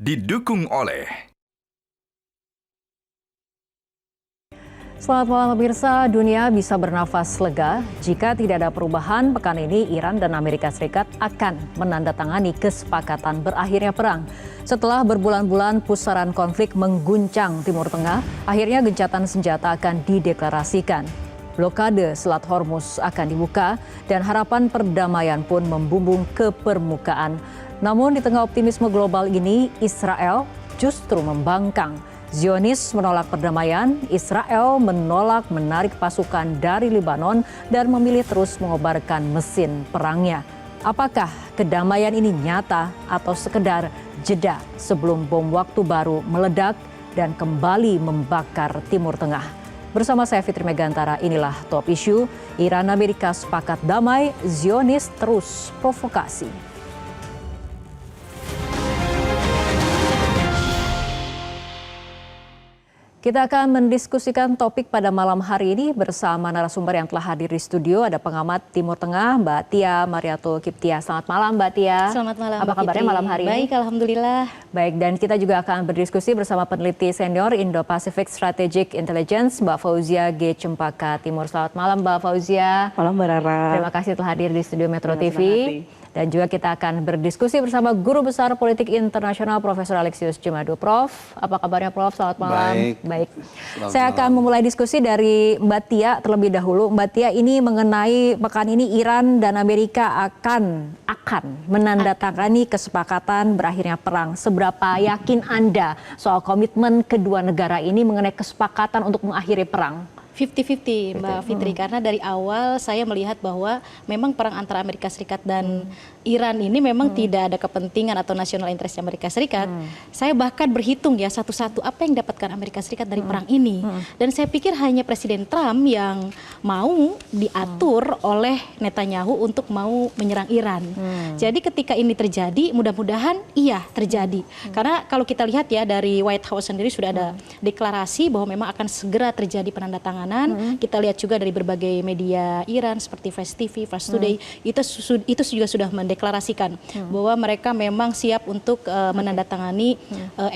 didukung oleh Selamat malam pemirsa, dunia bisa bernafas lega jika tidak ada perubahan. Pekan ini Iran dan Amerika Serikat akan menandatangani kesepakatan berakhirnya perang. Setelah berbulan-bulan pusaran konflik mengguncang Timur Tengah, akhirnya gencatan senjata akan dideklarasikan. Blokade Selat Hormuz akan dibuka dan harapan perdamaian pun membumbung ke permukaan. Namun di tengah optimisme global ini, Israel justru membangkang. Zionis menolak perdamaian, Israel menolak menarik pasukan dari Lebanon dan memilih terus mengobarkan mesin perangnya. Apakah kedamaian ini nyata atau sekedar jeda sebelum bom waktu baru meledak dan kembali membakar Timur Tengah? Bersama saya Fitri Megantara, inilah Top Issue. Iran Amerika sepakat damai, Zionis terus provokasi. Kita akan mendiskusikan topik pada malam hari ini bersama narasumber yang telah hadir di studio. Ada pengamat Timur Tengah, Mbak Tia Mariatul Kiptia. Selamat malam, Mbak Tia. Selamat malam, Apa kabarnya Fitri? malam hari ini? Baik, alhamdulillah. Baik, dan kita juga akan berdiskusi bersama peneliti senior Indo-Pacific Strategic Intelligence, Mbak Fauzia G. Cempaka Timur. Selamat malam, Mbak Fauzia. Malam, Mbak Rara. Terima kasih telah hadir di studio Metro TV. Dan juga kita akan berdiskusi bersama Guru Besar Politik Internasional Profesor Alexius Jumadu. Prof, apa kabarnya Prof? Selamat malam. Baik. Saya akan memulai diskusi dari Mbak Tia terlebih dahulu. Mbak Tia, ini mengenai pekan ini Iran dan Amerika akan menandatangani kesepakatan berakhirnya perang. Seberapa yakin Anda soal komitmen kedua negara ini mengenai kesepakatan untuk mengakhiri perang? 50-50 Mbak Fitri, karena dari awal saya melihat bahwa memang perang antara Amerika Serikat dan Iran ini memang tidak ada kepentingan atau national interest Amerika Serikat. Saya bahkan berhitung ya satu-satu apa yang didapatkan Amerika Serikat dari perang ini. Dan saya pikir hanya Presiden Trump yang mau diatur oleh Netanyahu untuk mau menyerang Iran. Jadi ketika ini terjadi, mudah-mudahan iya terjadi. Karena kalau kita lihat ya dari White House sendiri sudah ada deklarasi bahwa memang akan segera terjadi penandatanganan. Kita lihat juga dari berbagai media Iran seperti Fast TV, Fast Today, itu juga sudah mendeklarasikan bahwa mereka memang siap untuk menandatangani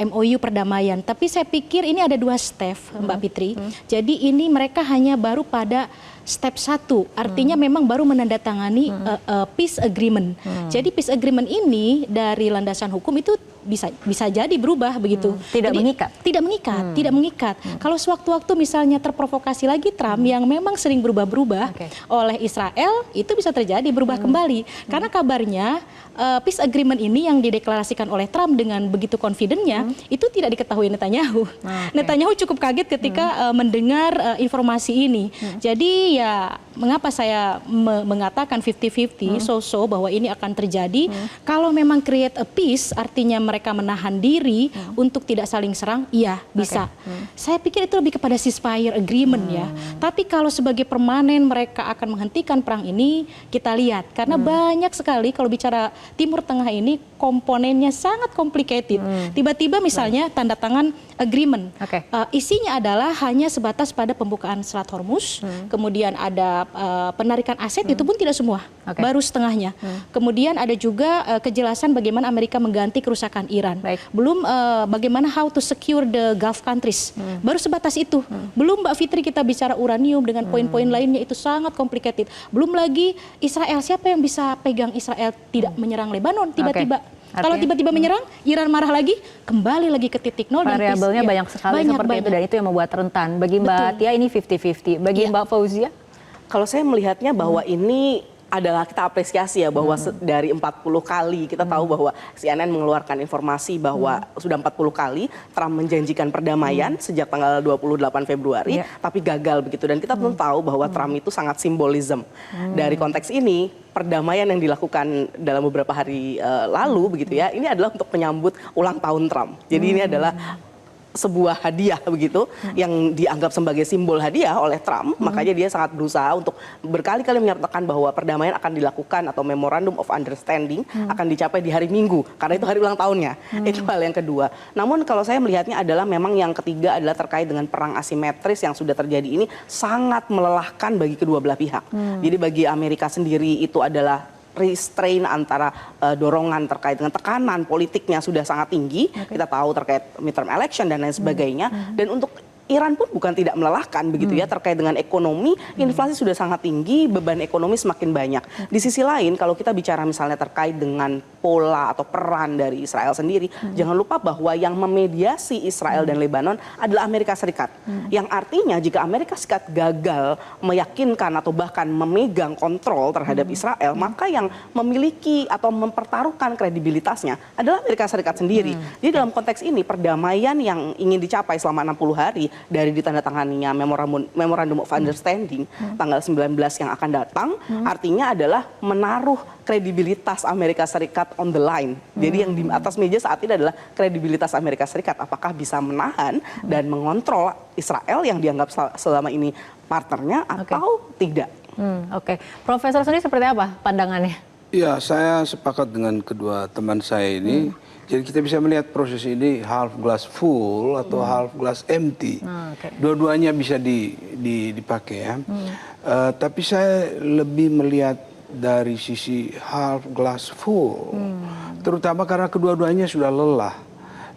MOU perdamaian. Tapi saya pikir ini ada dua step, Mbak Fitri. Jadi ini mereka hanya baru pada step 1, artinya memang baru menandatangani peace agreement. Jadi peace agreement ini dari landasan hukum itu bisa jadi berubah begitu. Tidak mengikat. Tidak mengikat. Kalau sewaktu-waktu misalnya terprovokasi lagi Trump yang memang sering berubah-berubah oleh Israel, itu bisa terjadi berubah kembali. Karena kabarnya peace agreement ini yang dideklarasikan oleh Trump dengan begitu confident-nya itu tidak diketahui Netanyahu. Netanyahu cukup kaget ketika mendengar informasi ini. Jadi ya mengapa saya mengatakan 50-50 so-so bahwa ini akan terjadi. Kalau memang create a peace, artinya mereka menahan diri untuk tidak saling serang, iya bisa. Saya pikir itu lebih kepada ceasefire agreement ya. Tapi kalau sebagai permanen mereka akan menghentikan perang ini, kita lihat. Karena banyak sekali kalau bicara Timur Tengah ini komponennya sangat complicated. Tiba-tiba misalnya tanda tangan agreement. Isinya adalah hanya sebatas pada pembukaan Selat Hormuz, kemudian ada penarikan aset, itu pun tidak semua, baru setengahnya. Kemudian ada juga kejelasan bagaimana Amerika mengganti kerusakan Iran. Belum bagaimana how to secure the Gulf countries. Baru sebatas itu. Belum Mbak Fitri kita bicara uranium dengan poin-poin lainnya, itu sangat complicated. Belum lagi Israel, siapa yang bisa pegang Israel tidak menyerang Lebanon tiba-tiba. Kalau tiba-tiba menyerang, Iran marah lagi, kembali lagi ke titik nol. Variabelnya banyak sekali seperti itu, dan itu yang membuat rentan. Bagi Mbak Tia ini 50-50. Bagi Mbak Fauzia? Kalau saya melihatnya bahwa ini adalah kita apresiasi ya bahwa dari 40 kali kita tahu bahwa CNN mengeluarkan informasi bahwa sudah 40 kali Trump menjanjikan perdamaian sejak tanggal 28 Februari tapi gagal begitu, dan kita tentu tahu bahwa Trump itu sangat simbolisme. Dari konteks ini perdamaian yang dilakukan dalam beberapa hari lalu begitu ya, ini adalah untuk menyambut ulang tahun Trump. Jadi ini adalah sebuah hadiah begitu yang dianggap sebagai simbol hadiah oleh Trump, makanya dia sangat berusaha untuk berkali-kali menyatakan bahwa perdamaian akan dilakukan atau Memorandum of Understanding akan dicapai di hari Minggu karena itu hari ulang tahunnya. Itu hal yang kedua. Namun kalau saya melihatnya adalah memang yang ketiga adalah terkait dengan perang asimetris yang sudah terjadi ini sangat melelahkan bagi kedua belah pihak. Jadi bagi Amerika sendiri itu adalah restrain antara dorongan terkait dengan tekanan politiknya sudah sangat tinggi. Kita tahu terkait midterm election dan lain sebagainya. Dan untuk Iran pun bukan tidak melelahkan begitu ya terkait dengan ekonomi, inflasi sudah sangat tinggi, beban ekonomi semakin banyak. Di sisi lain kalau kita bicara misalnya terkait dengan pola atau peran dari Israel sendiri, jangan lupa bahwa yang memediasi Israel dan Lebanon adalah Amerika Serikat. Yang artinya jika Amerika Serikat gagal meyakinkan atau bahkan memegang kontrol terhadap Israel, maka yang memiliki atau mempertaruhkan kredibilitasnya adalah Amerika Serikat sendiri. Jadi dalam konteks ini perdamaian yang ingin dicapai selama 60 hari dari ditandatanganinya Memorandum of Understanding tanggal 19 yang akan datang, artinya adalah menaruh kredibilitas Amerika Serikat on the line. Jadi yang di atas meja saat ini adalah kredibilitas Amerika Serikat. Apakah bisa menahan dan mengontrol Israel yang dianggap selama ini partnernya atau tidak? Oke. Profesor sendiri seperti apa pandangannya? Ya, saya sepakat dengan kedua teman saya ini. Jadi kita bisa melihat proses ini half glass full atau half glass empty. Dua-duanya bisa dipakai ya. Tapi saya lebih melihat dari sisi half glass full. Terutama karena kedua-duanya sudah lelah.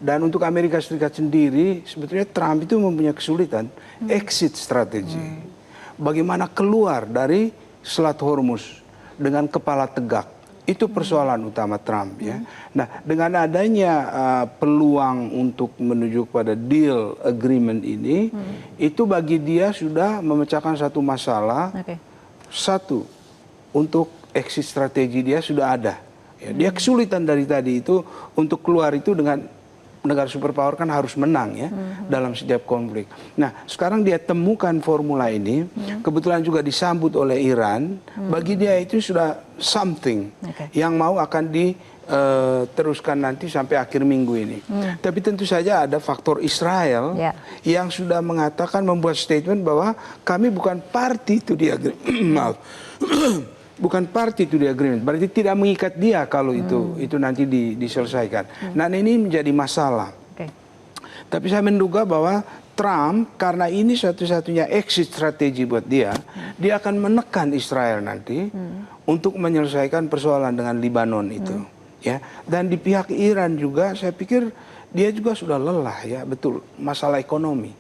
Dan untuk Amerika Serikat sendiri, sebetulnya Trump itu mempunyai kesulitan exit strategi. Bagaimana keluar dari Selat Hormuz dengan kepala tegak. Itu persoalan utama Trump ya. Nah, dengan adanya peluang untuk menuju pada deal agreement ini, itu bagi dia sudah memecahkan satu masalah. Satu, untuk exit strategi dia sudah ada. Ya, dia kesulitan dari tadi itu untuk keluar itu dengan negara superpower kan harus menang ya dalam setiap konflik. Nah, sekarang dia temukan formula ini, kebetulan juga disambut oleh Iran. Bagi dia itu sudah something yang mau akan diteruskan nanti sampai akhir minggu ini. Tapi tentu saja ada faktor Israel yang sudah mengatakan, membuat statement bahwa kami bukan party to the agreement. Maaf. Bukan party to the agreement, berarti tidak mengikat dia kalau itu nanti diselesaikan. Nah, ini menjadi masalah. Tapi saya menduga bahwa Trump, karena ini satu-satunya exit strategi buat dia, dia akan menekan Israel nanti untuk menyelesaikan persoalan dengan Lebanon itu. Ya, dan di pihak Iran juga, saya pikir dia juga sudah lelah ya, betul, masalah ekonomi.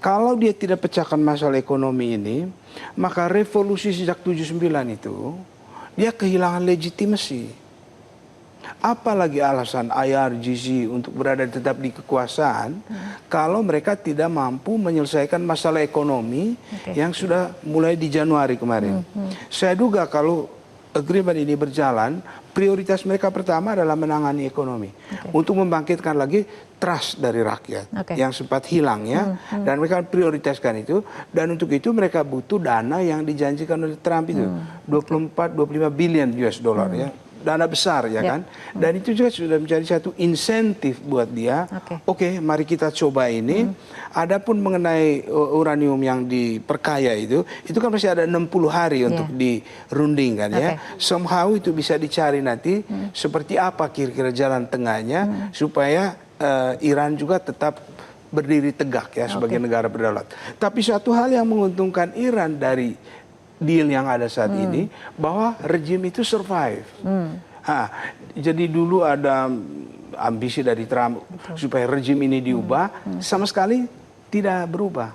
Kalau dia tidak pecahkan masalah ekonomi ini, maka revolusi sejak 79 itu, dia kehilangan legitimasi. Apalagi alasan IRGC untuk berada tetap di kekuasaan, kalau mereka tidak mampu menyelesaikan masalah ekonomi yang sudah mulai di Januari kemarin. Saya duga kalau agreement ini berjalan, prioritas mereka pertama adalah menangani ekonomi. Untuk membangkitkan lagi trust dari rakyat yang sempat hilang ya. Dan mereka prioritaskan itu. Dan untuk itu mereka butuh dana yang dijanjikan oleh Trump itu. 24-25 billion US dollar ya. Dana besar ya kan. Dan itu juga sudah menjadi satu insentif buat dia. Oke, mari kita coba ini. Adapun mengenai uranium yang diperkaya itu kan masih ada 60 hari untuk dirundingkan ya. Somehow itu bisa dicari nanti seperti apa kira-kira jalan tengahnya supaya Iran juga tetap berdiri tegak ya sebagai negara berdaulat. Tapi satu hal yang menguntungkan Iran dari deal yang ada saat ini, bahwa rejim itu survive. Jadi dulu ada ambisi dari Trump supaya rejim ini diubah, sama sekali tidak berubah.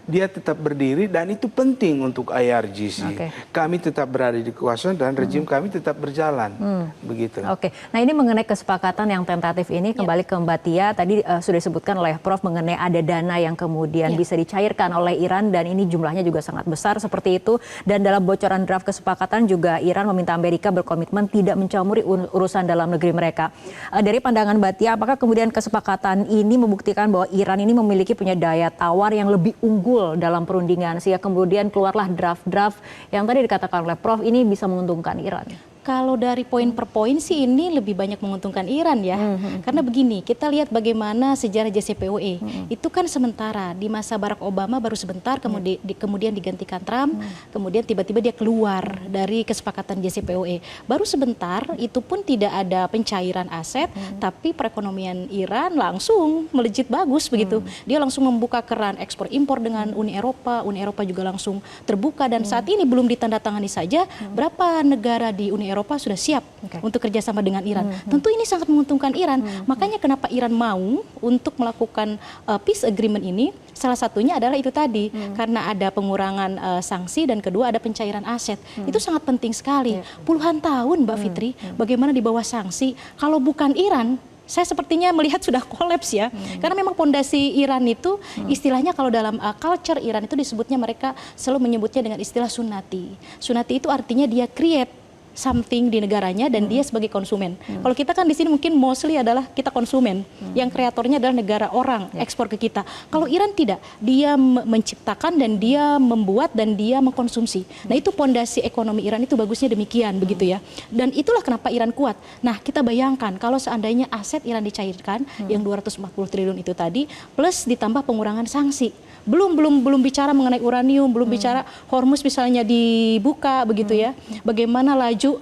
Dia tetap berdiri dan itu penting untuk IRGC. Kami tetap berada di kekuasaan dan rejim kami tetap berjalan. Begitu. Nah, ini mengenai kesepakatan yang tentatif ini, kembali ke Mbak Tia, tadi sudah disebutkan oleh Prof mengenai ada dana yang kemudian bisa dicairkan oleh Iran dan ini jumlahnya juga sangat besar seperti itu. Dan dalam bocoran draft kesepakatan juga Iran meminta Amerika berkomitmen tidak mencampuri urusan dalam negeri mereka. Dari pandangan Mbak Tia, apakah kemudian kesepakatan ini membuktikan bahwa Iran ini memiliki punya daya tawar yang lebih unggul dalam perundingan sehingga kemudian keluarlah draft-draft yang tadi dikatakan oleh Prof ini bisa menguntungkan Iran? Kalau dari poin per poin sih ini lebih banyak menguntungkan Iran ya. Karena begini, kita lihat bagaimana sejarah JCPOA. Itu kan sementara, di masa Barack Obama baru sebentar, kemudian digantikan Trump, kemudian tiba-tiba dia keluar dari kesepakatan JCPOA. Baru sebentar, itu pun tidak ada pencairan aset, tapi perekonomian Iran langsung melejit bagus begitu. Dia langsung membuka keran ekspor impor dengan Uni Eropa juga langsung terbuka dan saat ini belum ditandatangani saja berapa negara di Uni Eropa sudah siap untuk kerjasama dengan Iran. Tentu ini sangat menguntungkan Iran. Makanya kenapa Iran mau untuk melakukan peace agreement ini, salah satunya adalah itu tadi, karena ada pengurangan sanksi dan kedua ada pencairan aset. Itu sangat penting sekali. Puluhan tahun Mbak Fitri, bagaimana di bawah sanksi, kalau bukan Iran, saya sepertinya melihat sudah kolaps ya. Karena memang pondasi Iran itu istilahnya kalau dalam culture Iran itu disebutnya, mereka selalu menyebutnya dengan istilah sunati. Sunati itu artinya dia create something di negaranya dan dia sebagai konsumen. Kalau kita kan di sini mungkin mostly adalah kita konsumen. Yang kreatornya adalah negara orang, ekspor ke kita. Kalau Iran tidak, dia menciptakan dan dia membuat dan dia mengkonsumsi. Nah, itu pondasi ekonomi Iran itu bagusnya demikian begitu ya. Dan itulah kenapa Iran kuat. Nah, kita bayangkan kalau seandainya aset Iran dicairkan yang 240 triliun itu tadi plus ditambah pengurangan sanksi. Belum bicara mengenai uranium, belum bicara Hormuz misalnya dibuka begitu ya. Bagaimana laju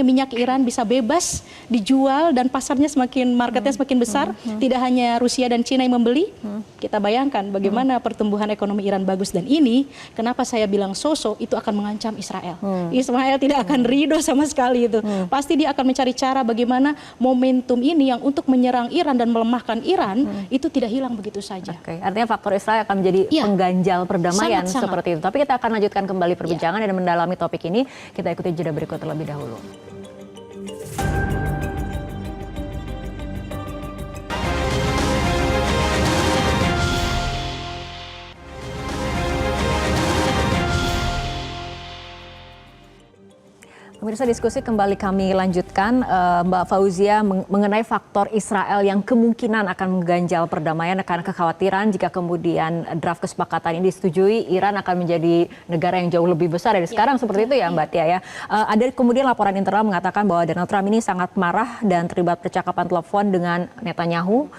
minyak Iran bisa bebas dijual dan pasarnya marketnya semakin besar, tidak hanya Rusia dan Cina yang membeli. Kita bayangkan bagaimana pertumbuhan ekonomi Iran bagus, dan ini kenapa saya bilang itu akan mengancam Israel. Israel tidak akan ridho sama sekali itu. Pasti dia akan mencari cara bagaimana momentum ini yang untuk menyerang Iran dan melemahkan Iran itu tidak hilang begitu saja. Artinya faktor Israel akan menjadi pengganjal perdamaian seperti itu. Tapi kita akan lanjutkan kembali perbincangan dan mendalami topik ini. Kita ikuti jeda berikut terlebih dahulu. Pemirsa, diskusi kembali kami lanjutkan. Mbak Fauzia, mengenai faktor Israel yang kemungkinan akan mengganjal perdamaian, karena kekhawatiran jika kemudian draft kesepakatan ini disetujui, Iran akan menjadi negara yang jauh lebih besar dari sekarang, seperti itu ya Mbak Tia ya. Ada kemudian laporan internal mengatakan bahwa Donald Trump ini sangat marah dan terlibat percakapan telepon dengan Netanyahu,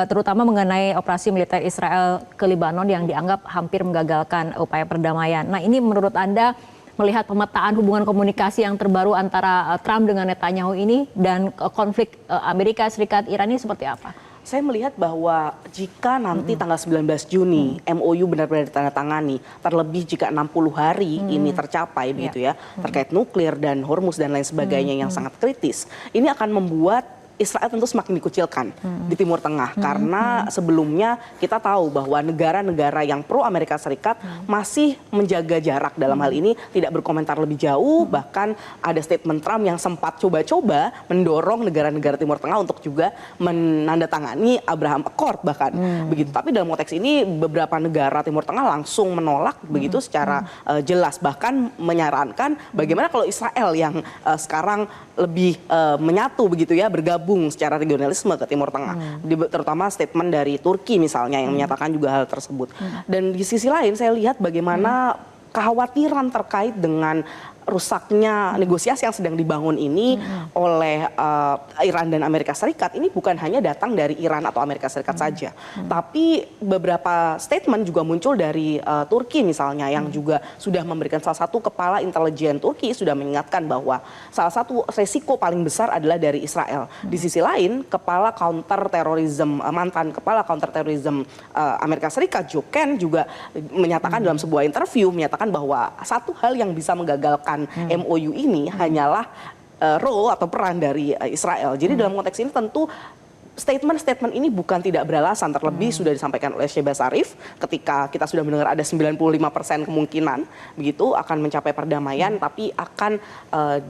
terutama mengenai operasi militer Israel ke Lebanon yang dianggap hampir menggagalkan upaya perdamaian. Nah, ini menurut Anda, melihat pemetaan hubungan komunikasi yang terbaru antara Trump dengan Netanyahu ini dan konflik Amerika Serikat Iran ini seperti apa? Saya melihat bahwa jika nanti tanggal 19 Juni MOU benar-benar ditandatangani, terlebih jika 60 hari ini tercapai begitu ya, terkait nuklir dan Hormuz dan lain sebagainya yang sangat kritis, ini akan membuat Israel tentu semakin dikucilkan di Timur Tengah, karena sebelumnya kita tahu bahwa negara-negara yang pro Amerika Serikat masih menjaga jarak dalam hal ini, tidak berkomentar lebih jauh. Bahkan ada statement Trump yang sempat coba-coba mendorong negara-negara Timur Tengah untuk juga menandatangani Abraham Accord bahkan begitu. Tapi dalam konteks ini beberapa negara Timur Tengah langsung menolak begitu secara jelas, bahkan menyarankan bagaimana kalau Israel yang sekarang lebih menyatu begitu ya, bergabung secara regionalisme ke Timur Tengah. Terutama statement dari Turki misalnya yang menyatakan juga hal tersebut. Dan di sisi lain saya lihat bagaimana kekhawatiran terkait dengan rusaknya negosiasi yang sedang dibangun ini oleh Iran dan Amerika Serikat ini bukan hanya datang dari Iran atau Amerika Serikat saja, tapi beberapa statement juga muncul dari Turki misalnya, yang juga sudah memberikan, salah satu kepala intelijen Turki sudah mengingatkan bahwa salah satu resiko paling besar adalah dari Israel. Di sisi lain, mantan kepala counter terorisme Amerika Serikat Joe Kent juga menyatakan dalam sebuah interview bahwa satu hal yang bisa menggagalkan MOU ini hanyalah role atau peran dari Israel. Jadi dalam konteks ini tentu statement-statement ini bukan tidak beralasan, terlebih sudah disampaikan oleh Shehbaz Sharif ketika kita sudah mendengar ada 95% kemungkinan begitu akan mencapai perdamaian, tapi akan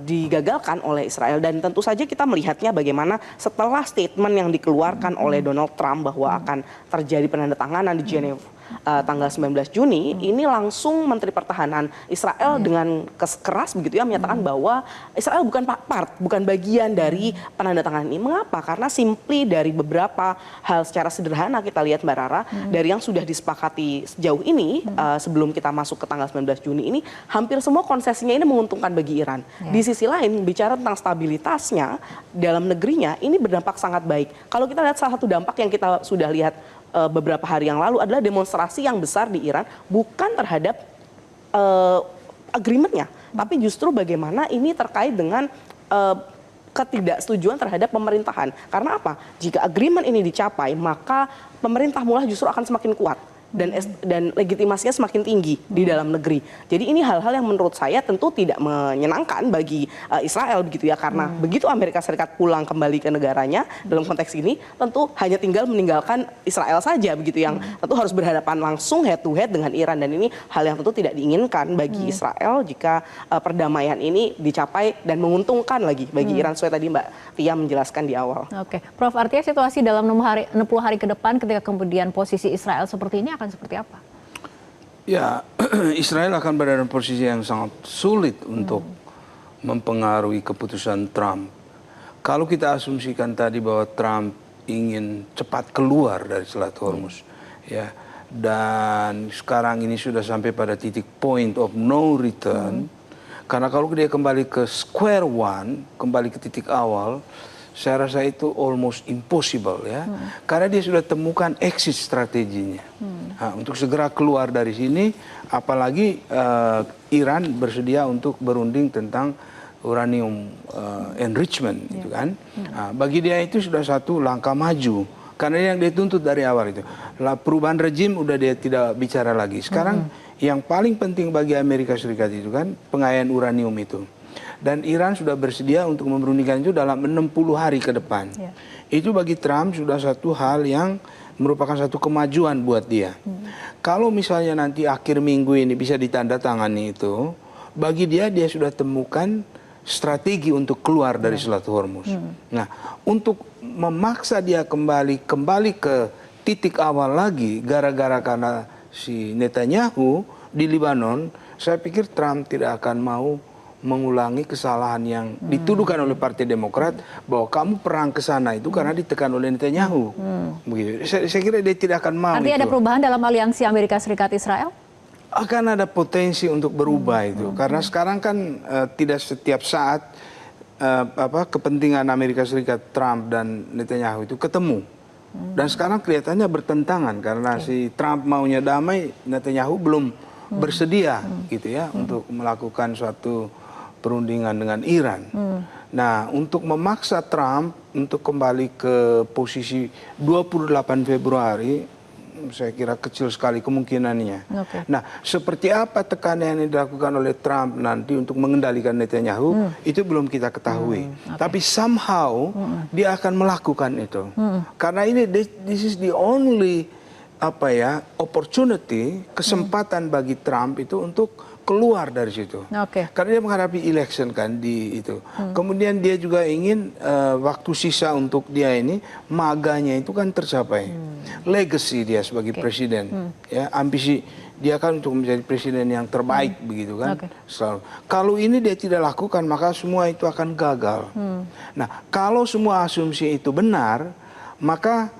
digagalkan oleh Israel. Dan tentu saja kita melihatnya bagaimana setelah statement yang dikeluarkan oleh Donald Trump bahwa akan terjadi penandatanganan di Geneva tanggal 19 Juni, ini langsung Menteri Pertahanan Israel dengan keras begitu ya menyatakan bahwa Israel bukan bagian dari penandatanganan ini. Mengapa? Karena simply dari beberapa hal secara sederhana kita lihat Mbak Rara, dari yang sudah disepakati sejauh ini sebelum kita masuk ke tanggal 19 Juni ini, hampir semua konsesinya ini menguntungkan bagi Iran. Di sisi lain, bicara tentang stabilitasnya dalam negerinya, ini berdampak sangat baik. Kalau kita lihat salah satu dampak yang kita sudah lihat beberapa hari yang lalu adalah demonstrasi yang besar di Iran, bukan terhadap agreementnya, tapi justru bagaimana ini terkait dengan ketidaksetujuan terhadap pemerintahan. Karena apa? Jika agreement ini dicapai, maka pemerintah mulai justru akan semakin kuat. dan legitimasinya semakin tinggi di dalam negeri. Jadi ini hal-hal yang menurut saya tentu tidak menyenangkan bagi Israel begitu ya, karena begitu Amerika Serikat pulang kembali ke negaranya dalam konteks ini tentu hanya tinggal meninggalkan Israel saja begitu, yang tentu harus berhadapan langsung head to head dengan Iran, dan ini hal yang tentu tidak diinginkan bagi Israel jika perdamaian ini dicapai dan menguntungkan lagi bagi Iran, sesuai tadi Mbak Tia menjelaskan di awal. Oke, Prof, artinya situasi dalam 60 hari ke depan ketika kemudian posisi Israel seperti ini akan seperti apa? Ya, Israel akan berada dalam posisi yang sangat sulit untuk mempengaruhi keputusan Trump. Kalau kita asumsikan tadi bahwa Trump ingin cepat keluar dari Selat Hormuz, ya, dan sekarang ini sudah sampai pada titik point of no return, karena kalau dia kembali ke square one, kembali ke titik awal, saya rasa itu almost impossible ya, karena dia sudah temukan exit strateginya. Nah, untuk segera keluar dari sini, apalagi Iran bersedia untuk berunding tentang uranium enrichment, gitu kan. Nah, bagi dia itu sudah satu langkah maju, karena yang dia tuntut dari awal itu, perubahan rejim udah dia tidak bicara lagi. Sekarang yang paling penting bagi Amerika Serikat itu kan pengayaan uranium itu. Dan Iran sudah bersedia untuk memberundingkan itu dalam 60 hari ke depan. Itu bagi Trump sudah satu hal yang merupakan satu kemajuan buat dia. Kalau misalnya nanti akhir minggu ini bisa ditandatangani itu, bagi dia sudah temukan strategi untuk keluar dari Selat Hormuz. Nah, untuk memaksa dia kembali ke titik awal lagi gara-gara karena si Netanyahu di Lebanon, saya pikir Trump tidak akan mau mengulangi kesalahan yang dituduhkan oleh Partai Demokrat bahwa kamu perang ke sana itu karena ditekan oleh Netanyahu. Begitu. Saya kira dia tidak akan mau. Artinya ada perubahan dalam aliansi Amerika Serikat Israel? Akan ada potensi untuk berubah itu, karena sekarang kan tidak setiap saat kepentingan Amerika Serikat, Trump dan Netanyahu itu ketemu. Dan sekarang kelihatannya bertentangan karena si Trump maunya damai, Netanyahu belum bersedia gitu ya untuk melakukan suatu perundingan dengan Iran. Nah, untuk memaksa Trump untuk kembali ke posisi 28 Februari, saya kira kecil sekali kemungkinannya. Nah, seperti apa tekanan yang dilakukan oleh Trump nanti untuk mengendalikan Netanyahu, itu belum kita ketahui. Tapi somehow dia akan melakukan itu. Karena ini this is the only opportunity, kesempatan bagi Trump itu untuk keluar dari situ. Karena dia menghadapi election kan di itu. Kemudian dia juga ingin waktu sisa untuk dia ini maganya itu kan tercapai. Legacy dia sebagai presiden, ya, ambisi dia kan untuk menjadi presiden yang terbaik begitu kan. Selalu. Kalau ini dia tidak lakukan, maka semua itu akan gagal. Nah, kalau semua asumsi itu benar, maka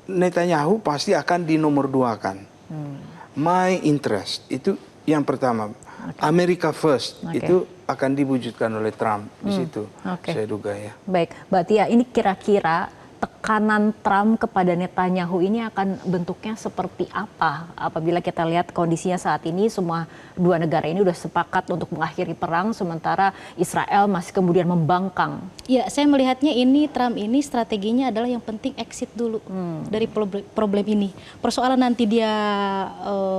Netanyahu pasti akan dinomorduakan. My interest itu yang pertama. America first itu akan diwujudkan oleh Trump di situ, saya duga ya. Baik, Mbak Tia, ini kira-kira tekanan Trump kepada Netanyahu ini akan bentuknya seperti apa? Apabila kita lihat kondisinya saat ini, semua dua negara ini sudah sepakat untuk mengakhiri perang, sementara Israel masih kemudian membangkang. Ya, saya melihatnya ini Trump ini strateginya adalah yang penting exit dulu dari problem ini. Persoalan nanti dia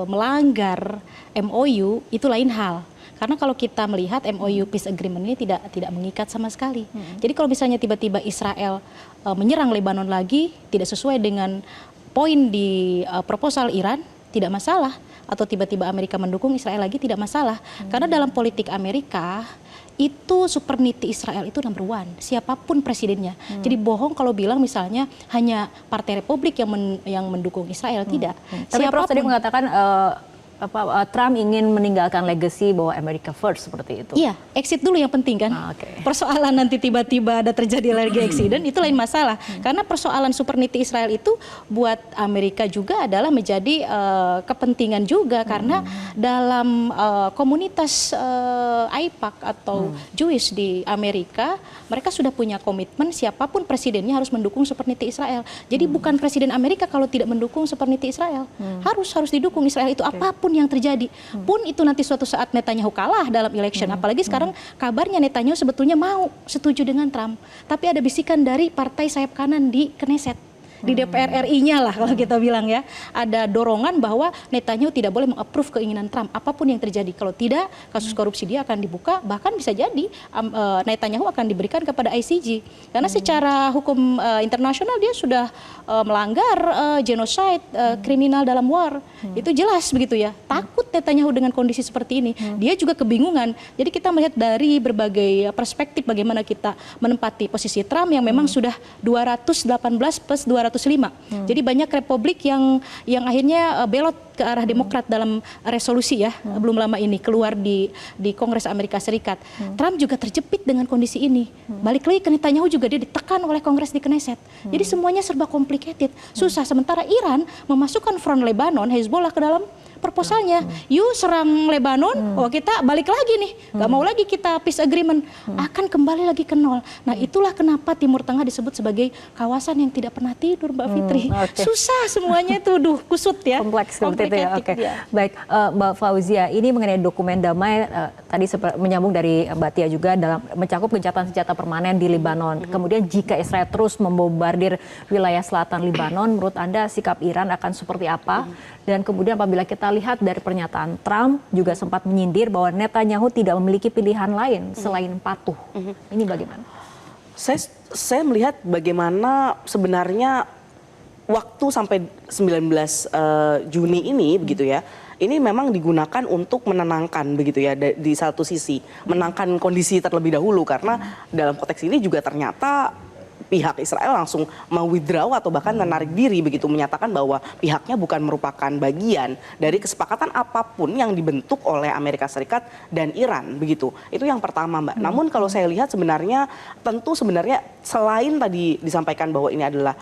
melanggar MOU itu lain hal. Karena kalau kita melihat MOU Peace Agreement ini tidak mengikat sama sekali. Jadi kalau misalnya tiba-tiba Israel menyerang Lebanon lagi, tidak sesuai dengan poin di proposal Iran, tidak masalah. Atau tiba-tiba Amerika mendukung Israel lagi, tidak masalah. Karena dalam politik Amerika, itu sovereignty Israel itu number one, siapapun presidennya. Jadi bohong kalau bilang misalnya hanya Partai Republik yang mendukung Israel, tidak. Tapi Prof tadi mengatakan Trump ingin meninggalkan legacy bahwa America first seperti itu. Iya, exit dulu yang penting kan. Persoalan nanti tiba-tiba ada terjadi lagi accident itu lain masalah. Karena persoalan sovereignty Israel itu buat Amerika juga adalah menjadi kepentingan juga, karena dalam komunitas AIPAC atau Jewish di Amerika, mereka sudah punya komitmen siapapun presidennya harus mendukung sovereignty Israel. Jadi bukan presiden Amerika kalau tidak mendukung sovereignty Israel, harus didukung Israel itu apapun yang terjadi. Pun itu nanti suatu saat Netanyahu kalah dalam election, apalagi sekarang kabarnya Netanyahu sebetulnya mau setuju dengan Trump, tapi ada bisikan dari partai sayap kanan di Knesset di DPR RI-nya lah kalau kita bilang ya, ada dorongan bahwa Netanyahu tidak boleh meng-approve keinginan Trump apapun yang terjadi. Kalau tidak, kasus korupsi dia akan dibuka, bahkan bisa jadi Netanyahu akan diberikan kepada ICJ. Karena secara hukum internasional dia sudah melanggar genocide, kriminal dalam war. Itu jelas begitu ya. Takut Netanyahu dengan kondisi seperti ini. Dia juga kebingungan. Jadi kita melihat dari berbagai perspektif bagaimana kita menempati posisi Trump yang memang sudah 218 plus 205. Jadi banyak republik yang akhirnya belot ke arah Demokrat dalam resolusi ya, belum lama ini keluar di Kongres Amerika Serikat. Trump juga terjepit dengan kondisi ini. Balik lagi ke Netanyahu juga dia ditekan oleh Kongres di Knesset. Jadi semuanya serba complicated. Susah. Sementara Iran memasukkan front Lebanon, Hezbollah ke dalam proposalnya. You serang Lebanon, oh kita balik lagi nih. Gak mau lagi kita peace agreement. Akan kembali lagi ke nol. Nah itulah kenapa Timur Tengah disebut sebagai kawasan yang tidak pernah tidur, Mbak Fitri. Susah semuanya itu, kusut ya. Kompleks seperti itu ya. Oke. Baik, Mbak Fauzia, ini mengenai dokumen damai tadi menyambung dari Mbak Tia juga dalam mencakup gencatan senjata permanen di Lebanon. Kemudian jika Israel terus membombardir wilayah selatan Lebanon, menurut Anda sikap Iran akan seperti apa? Dan kemudian apabila kita lihat dari pernyataan Trump juga sempat menyindir bahwa Netanyahu tidak memiliki pilihan lain selain patuh. Ini bagaimana? Saya melihat bagaimana sebenarnya waktu sampai 19 Juni ini begitu ya. Ini memang digunakan untuk menenangkan begitu ya di satu sisi, menenangkan kondisi terlebih dahulu karena dalam konteks ini juga ternyata pihak Israel langsung mau-withdraw atau bahkan menarik diri begitu, menyatakan bahwa pihaknya bukan merupakan bagian dari kesepakatan apapun yang dibentuk oleh Amerika Serikat dan Iran begitu. Itu yang pertama, Mbak. Namun kalau saya lihat sebenarnya tentu selain tadi disampaikan bahwa ini adalah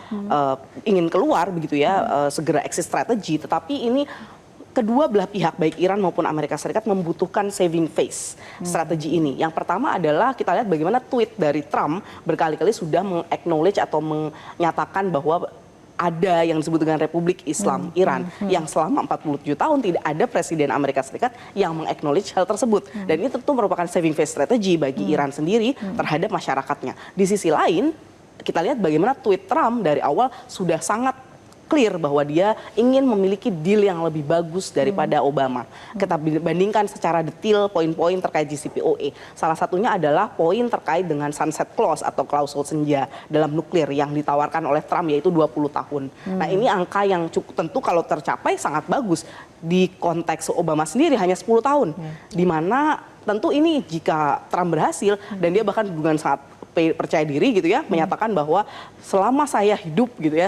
ingin keluar begitu ya, segera exit strategy, tetapi ini kedua belah pihak baik Iran maupun Amerika Serikat membutuhkan saving face strategi ini. Yang pertama adalah kita lihat bagaimana tweet dari Trump berkali-kali sudah meng-acknowledge atau menyatakan bahwa ada yang disebut dengan Republik Islam Iran yang selama 47 tahun tidak ada presiden Amerika Serikat yang meng-acknowledge hal tersebut. Dan ini tentu merupakan saving face strategi bagi Iran sendiri terhadap masyarakatnya. Di sisi lain, kita lihat bagaimana tweet Trump dari awal sudah sangat clear bahwa dia ingin memiliki deal yang lebih bagus daripada Obama. Kita bandingkan secara detail poin-poin terkait JCPOA. Salah satunya adalah poin terkait dengan sunset clause atau klausul senja dalam nuklir yang ditawarkan oleh Trump yaitu 20 tahun. Nah ini angka yang cukup tentu kalau tercapai sangat bagus. Di konteks Obama sendiri hanya 10 tahun. Di mana tentu ini jika Trump berhasil dan dia bahkan bukan sangat percaya diri gitu ya, menyatakan bahwa selama saya hidup gitu ya,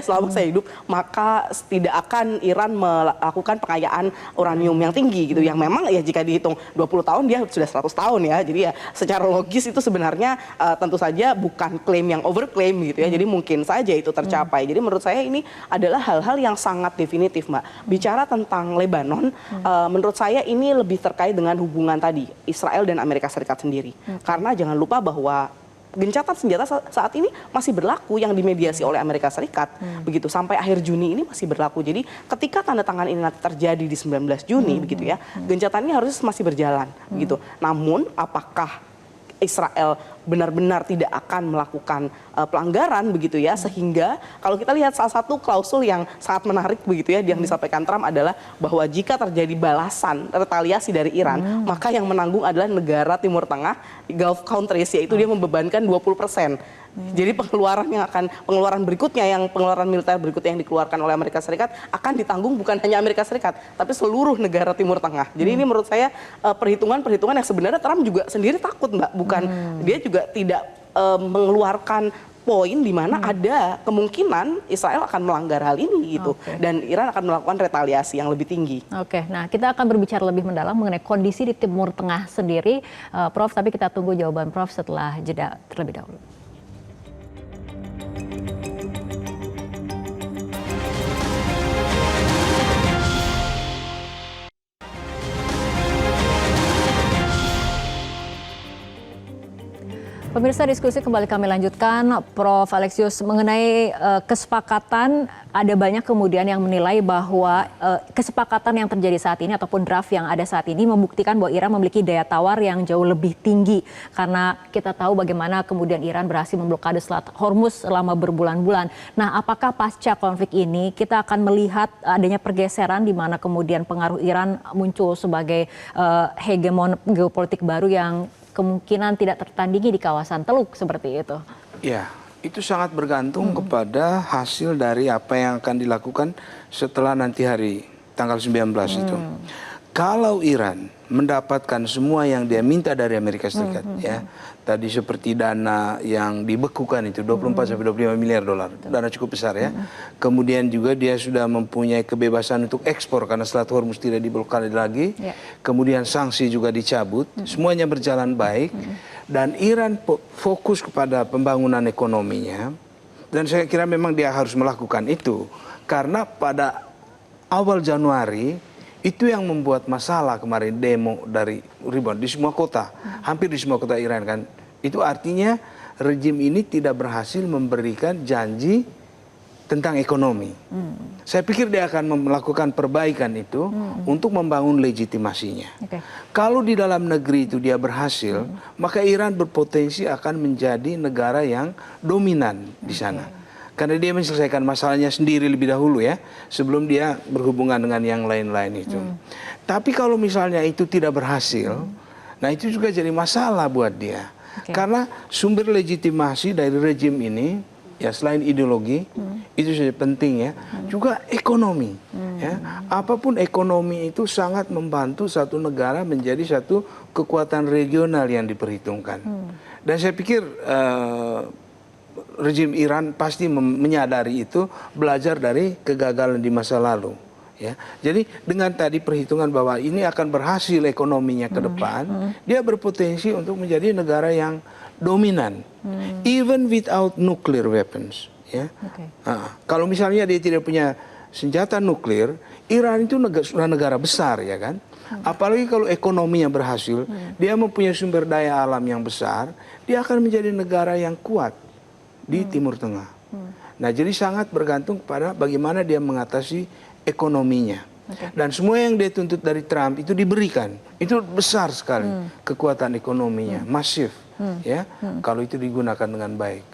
maka tidak akan Iran melakukan pengayaan uranium yang tinggi gitu, yang memang ya jika dihitung 20 tahun dia sudah 100 tahun ya, jadi ya secara logis itu sebenarnya tentu saja bukan klaim yang overklaim gitu ya, jadi mungkin saja itu tercapai. Jadi menurut saya ini adalah hal-hal yang sangat definitif, Mbak. Bicara tentang Lebanon, menurut saya ini lebih terkait dengan hubungan tadi Israel dan Amerika Serikat sendiri, karena jangan lupa bahwa gencatan senjata saat ini masih berlaku yang dimediasi oleh Amerika Serikat begitu sampai akhir Juni ini masih berlaku. Jadi ketika tanda tangan ini nanti terjadi di 19 Juni begitu ya, gencatan ini harus masih berjalan begitu. Namun apakah Israel benar-benar tidak akan melakukan pelanggaran begitu ya, sehingga kalau kita lihat salah satu klausul yang sangat menarik begitu ya yang disampaikan Trump adalah bahwa jika terjadi balasan retaliasi dari Iran, maka yang menanggung adalah negara Timur Tengah, Gulf countries, yaitu dia membebankan 20%. Jadi pengeluaran berikutnya, pengeluaran militer berikutnya yang dikeluarkan oleh Amerika Serikat akan ditanggung bukan hanya Amerika Serikat, tapi seluruh negara Timur Tengah. Jadi ini menurut saya perhitungan-perhitungan yang sebenarnya Trump juga sendiri takut, Mbak. Dia juga tidak mengeluarkan poin di mana ada kemungkinan Israel akan melanggar hal ini gitu, dan Iran akan melakukan retaliasi yang lebih tinggi. Nah kita akan berbicara lebih mendalam mengenai kondisi di Timur Tengah sendiri, Prof. Tapi kita tunggu jawaban Prof setelah jeda terlebih dahulu. Pemirsa, diskusi kembali kami lanjutkan. Prof. Alexius, mengenai kesepakatan, ada banyak kemudian yang menilai bahwa kesepakatan yang terjadi saat ini ataupun draft yang ada saat ini membuktikan bahwa Iran memiliki daya tawar yang jauh lebih tinggi. Karena kita tahu bagaimana kemudian Iran berhasil memblokade Selat Hormuz selama berbulan-bulan. Nah, apakah pasca konflik ini kita akan melihat adanya pergeseran di mana kemudian pengaruh Iran muncul sebagai hegemon geopolitik baru yang kemungkinan tidak tertandingi di kawasan Teluk seperti itu? Ya, itu sangat bergantung kepada hasil dari apa yang akan dilakukan setelah nanti hari tanggal 19 itu. Kalau Iran mendapatkan semua yang dia minta dari Amerika Serikat, ya, tadi seperti dana yang dibekukan itu 24 sampai 25 miliar dolar, dana cukup besar ya. Kemudian juga dia sudah mempunyai kebebasan untuk ekspor karena Selat Hormuz tidak diblokade lagi. Kemudian sanksi juga dicabut, semuanya berjalan baik. Dan Iran fokus kepada pembangunan ekonominya. Dan saya kira memang dia harus melakukan itu. Karena pada awal Januari, itu yang membuat masalah kemarin demo dari ribuan di semua kota. Hampir di semua kota Iran kan. Itu artinya rejim ini tidak berhasil memberikan janji tentang ekonomi. Saya pikir dia akan melakukan perbaikan itu untuk membangun legitimasinya. Kalau di dalam negeri itu dia berhasil, maka Iran berpotensi akan menjadi negara yang dominan di sana. Karena dia menyelesaikan masalahnya sendiri lebih dahulu ya, sebelum dia berhubungan dengan yang lain-lain itu. Tapi kalau misalnya itu tidak berhasil, nah itu juga jadi masalah buat dia. Karena sumber legitimasi dari rejim ini, ya selain ideologi, itu saja penting ya, juga ekonomi. Ya. Apapun ekonomi itu sangat membantu satu negara menjadi satu kekuatan regional yang diperhitungkan. Dan saya pikir rejim Iran pasti menyadari itu, belajar dari kegagalan di masa lalu. Ya. Jadi dengan tadi perhitungan bahwa ini akan berhasil ekonominya ke depan, dia berpotensi untuk menjadi negara yang dominan, even without nuclear weapons. Ya. Kalau misalnya dia tidak punya senjata nuklir, Iran itu sudah negara besar ya kan. Apalagi kalau ekonominya berhasil, dia mempunyai sumber daya alam yang besar, dia akan menjadi negara yang kuat di Timur Tengah. Nah, jadi sangat bergantung kepada bagaimana dia mengatasi ekonominya. Dan semua yang dia tuntut dari Trump itu diberikan. Itu besar sekali kekuatan ekonominya, masif. Ya, kalau itu digunakan dengan baik.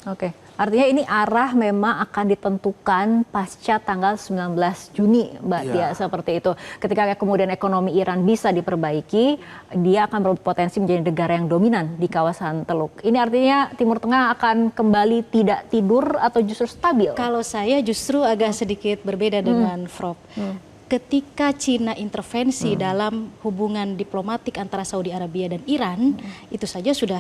Artinya ini arah memang akan ditentukan pasca tanggal 19 Juni, Mbak Tia, seperti itu. Ketika kemudian ekonomi Iran bisa diperbaiki, dia akan berpotensi menjadi negara yang dominan di kawasan Teluk. Ini artinya Timur Tengah akan kembali tidak tidur atau justru stabil? Kalau saya justru agak sedikit berbeda dengan Prof. Ketika Cina intervensi dalam hubungan diplomatik antara Saudi Arabia dan Iran, itu saja sudah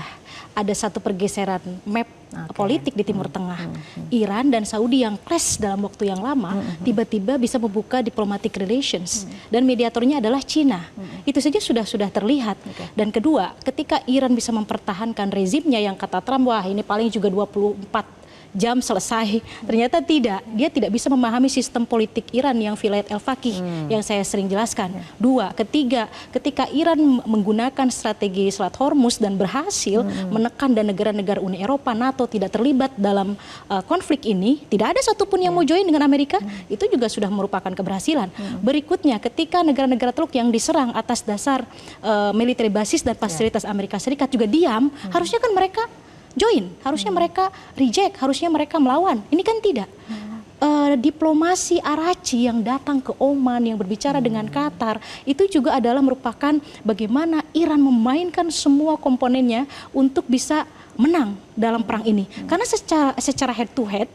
ada satu pergeseran map politik di Timur Tengah. Iran dan Saudi yang clash dalam waktu yang lama, tiba-tiba bisa membuka diplomatic relations. Dan mediatornya adalah Cina. Itu saja sudah terlihat. Dan kedua, ketika Iran bisa mempertahankan rezimnya yang kata Trump, wah ini paling juga 24 jam selesai, ternyata tidak. Dia tidak bisa memahami sistem politik Iran yang vilayat al-faqih yang saya sering jelaskan. Dua, ketika Iran menggunakan strategi Selat Hormuz dan berhasil menekan dan negara-negara Uni Eropa, NATO tidak terlibat dalam konflik ini, tidak ada satupun yang mau join dengan Amerika, itu juga sudah merupakan keberhasilan. Berikutnya, ketika negara-negara Teluk yang diserang atas dasar military basis dan fasilitas Amerika Serikat juga diam, harusnya kan mereka join, harusnya mereka reject, harusnya mereka melawan. Ini kan tidak. Diplomasi Arachi yang datang ke Oman, yang berbicara dengan Qatar, itu juga adalah merupakan bagaimana Iran memainkan semua komponennya untuk bisa menang dalam perang ini. Karena secara head to head,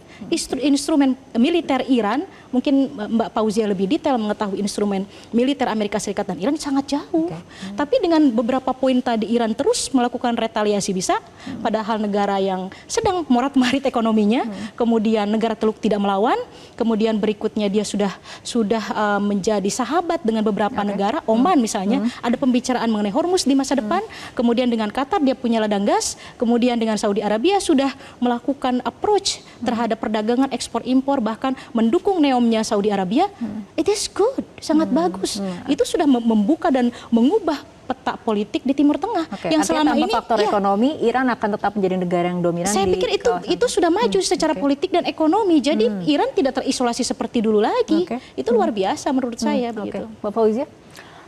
instrumen militer Iran, mungkin Mbak Fauzia lebih detail mengetahui instrumen militer Amerika Serikat dan Iran sangat jauh. Tapi dengan beberapa poin tadi Iran terus melakukan retaliasi bisa, padahal negara yang sedang morat-marit ekonominya, kemudian negara Teluk tidak melawan, kemudian berikutnya dia sudah menjadi sahabat dengan beberapa negara, Oman misalnya, ada pembicaraan mengenai Hormuz di masa depan, kemudian dengan Qatar dia punya ladang gas, kemudian dengan Saudi Arabia sudah melakukan approach terhadap perdagangan ekspor impor, bahkan mendukung neomnya Saudi Arabia. It is good, sangat bagus. Itu sudah membuka dan mengubah peta politik di Timur Tengah yang selama tanpa ini faktor ekonomi Iran akan tetap menjadi negara yang dominan. Saya pikir itu sudah maju secara politik dan ekonomi. Jadi Iran tidak terisolasi seperti dulu lagi. Itu luar biasa menurut saya begitu. Bapak Fauzia?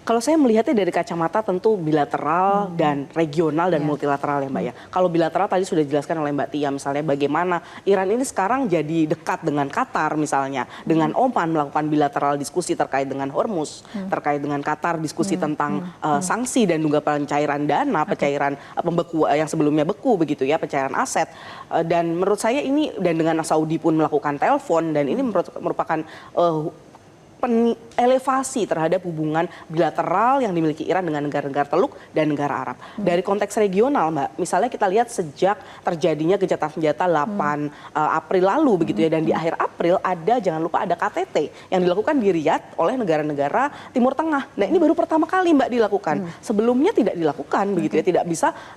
Kalau saya melihatnya dari kacamata tentu bilateral dan regional dan multilateral ya Mbak ya. Kalau bilateral tadi sudah dijelaskan oleh Mbak Tia, misalnya bagaimana Iran ini sekarang jadi dekat dengan Qatar misalnya, dengan Oman melakukan bilateral diskusi terkait dengan Hormuz, terkait dengan Qatar diskusi tentang sanksi dan juga pencairan dana, pencairan pembeku yang sebelumnya beku begitu ya, pencairan aset. Dan menurut saya ini, dan dengan Saudi pun melakukan telepon, dan ini merupakan elevasi terhadap hubungan bilateral yang dimiliki Iran dengan negara-negara Teluk dan negara Arab. Dari konteks regional, Mbak, misalnya kita lihat sejak terjadinya gencatan senjata 8 April lalu begitu ya, dan di akhir April jangan lupa ada KTT yang dilakukan di Riyadh oleh negara-negara Timur Tengah. Nah, ini baru pertama kali Mbak dilakukan. Sebelumnya tidak dilakukan begitu ya,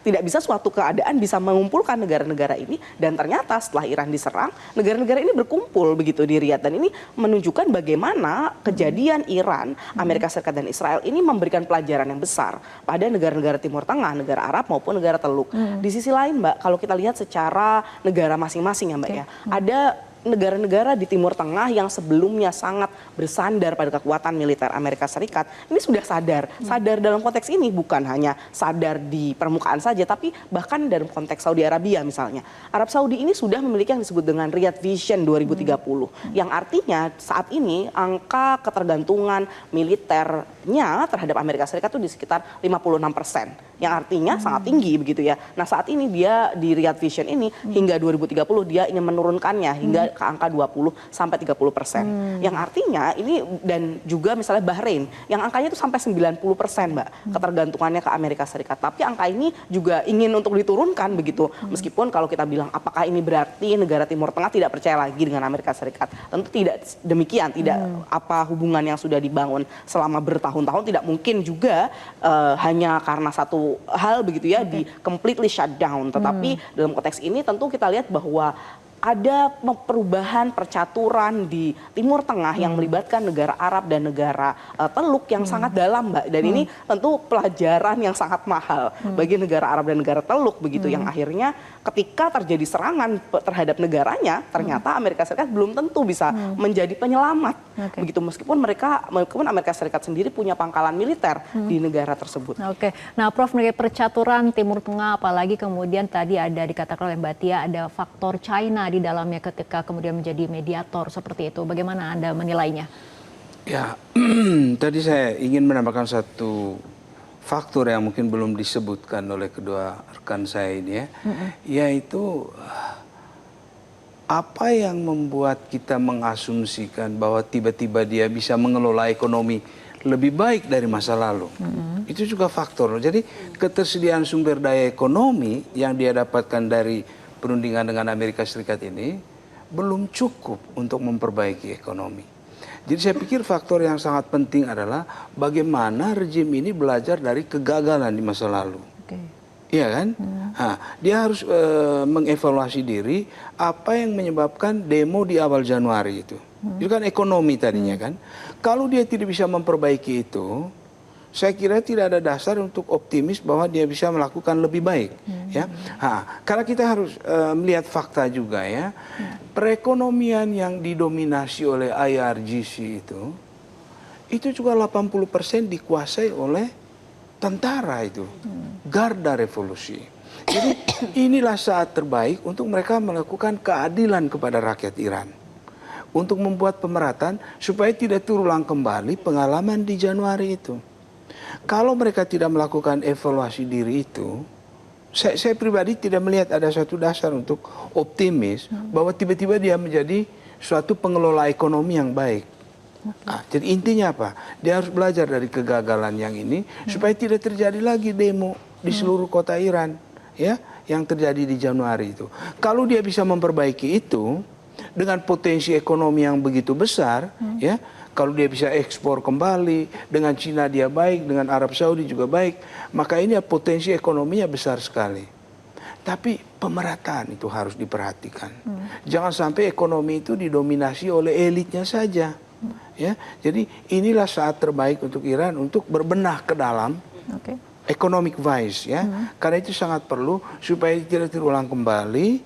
tidak bisa suatu keadaan bisa mengumpulkan negara-negara ini, dan ternyata setelah Iran diserang, negara-negara ini berkumpul begitu di Riyadh, dan ini menunjukkan bagaimana kejadian Iran, Amerika Serikat dan Israel ini memberikan pelajaran yang besar pada negara-negara Timur Tengah, negara Arab maupun negara Teluk. Di sisi lain Mbak, kalau kita lihat secara negara masing-masing ya Mbak ya, ada negara-negara di Timur Tengah yang sebelumnya sangat bersandar pada kekuatan militer Amerika Serikat, ini sudah sadar. Sadar dalam konteks ini bukan hanya sadar di permukaan saja, tapi bahkan dalam konteks Saudi Arabia misalnya. Arab Saudi ini sudah memiliki yang disebut dengan Riyadh Vision 2030, yang artinya saat ini angka ketergantungan militernya terhadap Amerika Serikat itu di sekitar 56%. Yang artinya sangat tinggi begitu ya. Nah, saat ini dia di Riyadh Vision ini hingga 2030 dia ingin menurunkannya hingga ke angka 20 sampai 30%. Yang artinya ini, dan juga misalnya Bahrain yang angkanya itu sampai 90% Mbak, ketergantungannya ke Amerika Serikat. Tapi angka ini juga ingin untuk diturunkan begitu. Meskipun kalau kita bilang apakah ini berarti negara Timur Tengah tidak percaya lagi dengan Amerika Serikat? Tentu tidak demikian, tidak apa hubungan yang sudah dibangun selama bertahun-tahun tidak mungkin juga hanya karena satu hal begitu ya di completely shut down. Tetapi dalam konteks ini tentu kita lihat bahwa ada perubahan percaturan di Timur Tengah yang melibatkan negara Arab dan negara Teluk yang sangat dalam Mbak. Dan ini tentu pelajaran yang sangat mahal bagi negara Arab dan negara Teluk begitu, yang akhirnya ketika terjadi serangan terhadap negaranya, ternyata Amerika Serikat belum tentu bisa menjadi penyelamat begitu, meskipun Amerika Serikat sendiri punya pangkalan militer di negara tersebut. Nah, Prof, mengenai percaturan Timur Tengah, apalagi kemudian tadi ada dikatakan oleh Mbak Tia ada faktor China di dalamnya ketika kemudian menjadi mediator seperti itu. Bagaimana Anda menilainya? Ya, tadi saya ingin menambahkan satu faktor yang mungkin belum disebutkan oleh kedua rekan saya ini ya, yaitu apa yang membuat kita mengasumsikan bahwa tiba-tiba dia bisa mengelola ekonomi lebih baik dari masa lalu. Itu juga faktor. Jadi ketersediaan sumber daya ekonomi yang dia dapatkan dari perundingan dengan Amerika Serikat ini belum cukup untuk memperbaiki ekonomi. Jadi saya pikir faktor yang sangat penting adalah bagaimana rejim ini belajar dari kegagalan di masa lalu. Iya kan? Nah, dia harus mengevaluasi diri apa yang menyebabkan demo di awal Januari itu. Itu kan ekonomi tadinya kan. Kalau dia tidak bisa memperbaiki itu, saya kira tidak ada dasar untuk optimis bahwa dia bisa melakukan lebih baik. Ya, karena kita harus melihat fakta juga ya. Perekonomian yang didominasi oleh IRGC itu juga 80% dikuasai oleh tentara itu, garda revolusi. Jadi inilah saat terbaik untuk mereka melakukan keadilan kepada rakyat Iran, untuk membuat pemerataan supaya tidak terulang kembali pengalaman di Januari itu. Kalau mereka tidak melakukan evaluasi diri itu, saya pribadi tidak melihat ada satu dasar untuk optimis bahwa tiba-tiba dia menjadi suatu pengelola ekonomi yang baik. Jadi intinya apa? Dia harus belajar dari kegagalan yang ini supaya tidak terjadi lagi demo di seluruh kota Iran, ya, yang terjadi di Januari itu. Kalau dia bisa memperbaiki itu dengan potensi ekonomi yang begitu besar, ya, kalau dia bisa ekspor kembali, dengan Cina dia baik, dengan Arab Saudi juga baik, maka ini potensi ekonominya besar sekali. Tapi pemerataan itu harus diperhatikan. Jangan sampai ekonomi itu didominasi oleh elitnya saja. Ya, jadi inilah saat terbaik untuk Iran untuk berbenah ke dalam, economic vice ya. Karena itu sangat perlu supaya tidak terulang kembali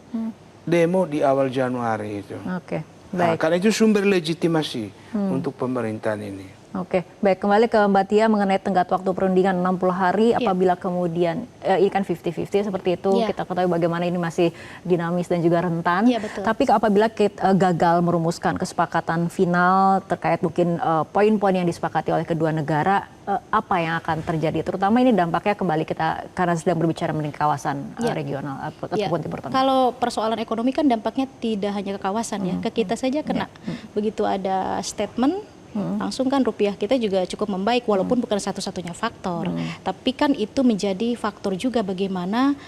demo di awal Januari itu. Oke, Nah, baik. karena itu sumber legitimasi untuk pemerintahan ini. Oke, baik, kembali ke Mbak Tia mengenai tenggat waktu perundingan 60 hari apabila kemudian ini kan 50-50 seperti itu, kita ketahui bagaimana ini masih dinamis dan juga rentan. Iya, betul. Tapi apabila kita gagal merumuskan kesepakatan final terkait mungkin poin-poin yang disepakati oleh kedua negara, apa yang akan terjadi? Terutama ini dampaknya kembali kita karena sedang berbicara mengenai kawasan regional ataupun Timur Tengah. Kalau persoalan ekonomi kan dampaknya tidak hanya ke kawasan ya, ke kita saja kena. Begitu ada statement, langsung kan rupiah kita juga cukup membaik walaupun bukan satu-satunya faktor. Tapi kan itu menjadi faktor juga bagaimana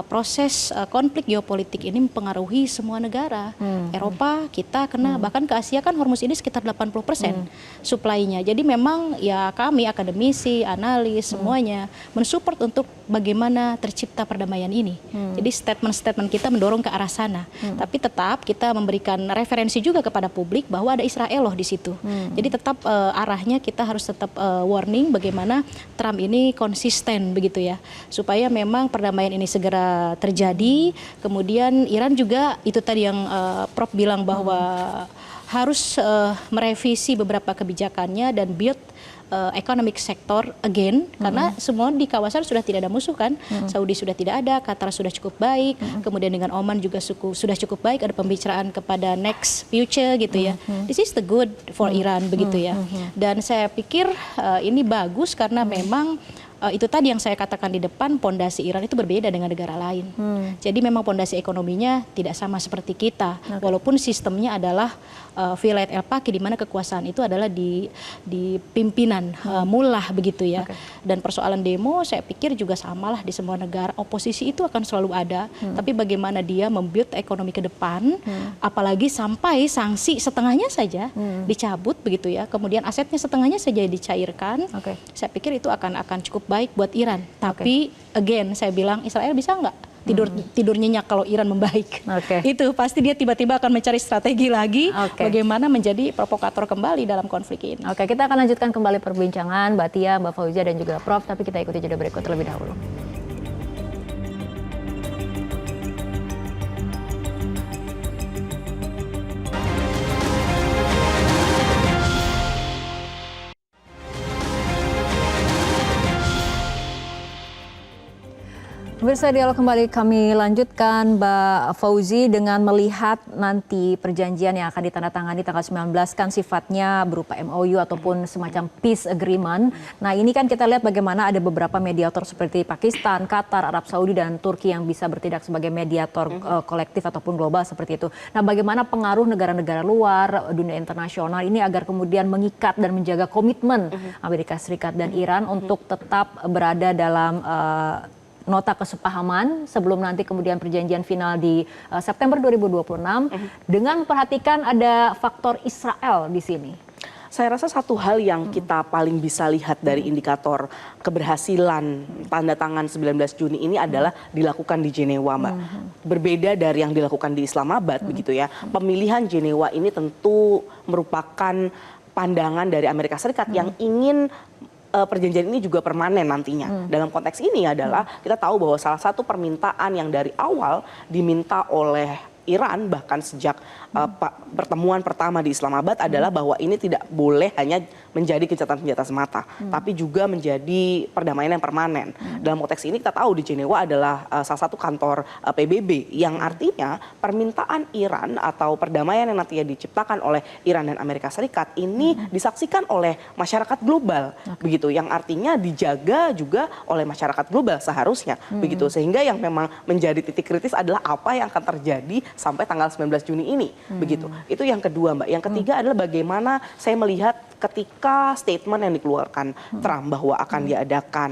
proses konflik geopolitik ini mempengaruhi semua negara. Eropa kita kena, bahkan ke Asia kan Hormuz ini sekitar 80% supply-nya. Jadi memang ya kami akademisi, analis semuanya mensupport untuk bagaimana tercipta perdamaian ini. Jadi statement-statement kita mendorong ke arah sana. Tapi tetap kita memberikan referensi juga kepada publik bahwa ada Israel loh di situ. Jadi tetap arahnya kita harus tetap warning bagaimana Trump ini konsisten begitu ya, supaya memang perdamaian ini segera terjadi. Kemudian Iran juga itu tadi yang Prof bilang bahwa harus merevisi beberapa kebijakannya dan build economic sector again, karena semua di kawasan sudah tidak ada musuh kan. Saudi sudah tidak ada, Qatar sudah cukup baik, kemudian dengan Oman juga sudah cukup baik, ada pembicaraan kepada next future gitu ya. This is the good for Iran begitu ya. Dan saya pikir ini bagus karena memang itu tadi yang saya katakan di depan, pondasi Iran itu berbeda dengan negara lain. Jadi memang pondasi ekonominya tidak sama seperti kita, walaupun sistemnya adalah wilayah al-Faqih, di mana kekuasaan itu adalah di pimpinan mullah begitu ya. Dan persoalan demo saya pikir juga samalah di semua negara, oposisi itu akan selalu ada, tapi bagaimana dia membuild ekonomi ke depan, apalagi sampai sanksi setengahnya saja dicabut begitu ya, kemudian asetnya setengahnya saja dicairkan. Saya pikir itu akan cukup baik buat Iran. Tapi again saya bilang, Israel bisa nggak tidur nyenyak kalau Iran membaik? Itu pasti dia tiba-tiba akan mencari strategi lagi bagaimana menjadi provokator kembali dalam konflik ini. Oke, kita akan lanjutkan kembali perbincangan Mbak Tia, Mbak Fauzia dan juga Prof, tapi kita ikuti jeda berikut terlebih dahulu. Pemirsa, dialog kembali kami lanjutkan. Mbak Fauzi, dengan melihat nanti perjanjian yang akan ditandatangani tanggal 19 kan sifatnya berupa MOU ataupun semacam peace agreement. Nah ini kan kita lihat bagaimana ada beberapa mediator seperti Pakistan, Qatar, Arab Saudi dan Turki yang bisa bertindak sebagai mediator kolektif ataupun global seperti itu. Nah bagaimana pengaruh negara-negara luar, dunia internasional ini agar kemudian mengikat dan menjaga komitmen Amerika Serikat dan Iran untuk tetap berada dalam nota kesepahaman sebelum nanti kemudian perjanjian final di September 2026 dengan memperhatikan ada faktor Israel di sini. Saya rasa satu hal yang kita paling bisa lihat dari indikator keberhasilan tanda tangan 19 Juni ini adalah dilakukan di Jenewa, Mbak. Berbeda dari yang dilakukan di Islamabad begitu ya. Pemilihan Jenewa ini tentu merupakan pandangan dari Amerika Serikat yang ingin perjanjian ini juga permanen nantinya. Dalam konteks ini adalah kita tahu bahwa salah satu permintaan yang dari awal diminta oleh Iran bahkan sejak pertemuan pertama di Islamabad adalah bahwa ini tidak boleh hanya menjadi gencatan senjata semata, tapi juga menjadi perdamaian yang permanen. Dalam konteks ini kita tahu di Jenewa adalah salah satu kantor PBB, yang artinya permintaan Iran atau perdamaian yang nantinya diciptakan oleh Iran dan Amerika Serikat ini disaksikan oleh masyarakat global, begitu, yang artinya dijaga juga oleh masyarakat global seharusnya, begitu. Sehingga yang memang menjadi titik kritis adalah apa yang akan terjadi sampai tanggal 19 Juni ini, begitu. Itu yang kedua, Mbak. Yang ketiga adalah bagaimana saya melihat ketika statement yang dikeluarkan Trump bahwa akan diadakan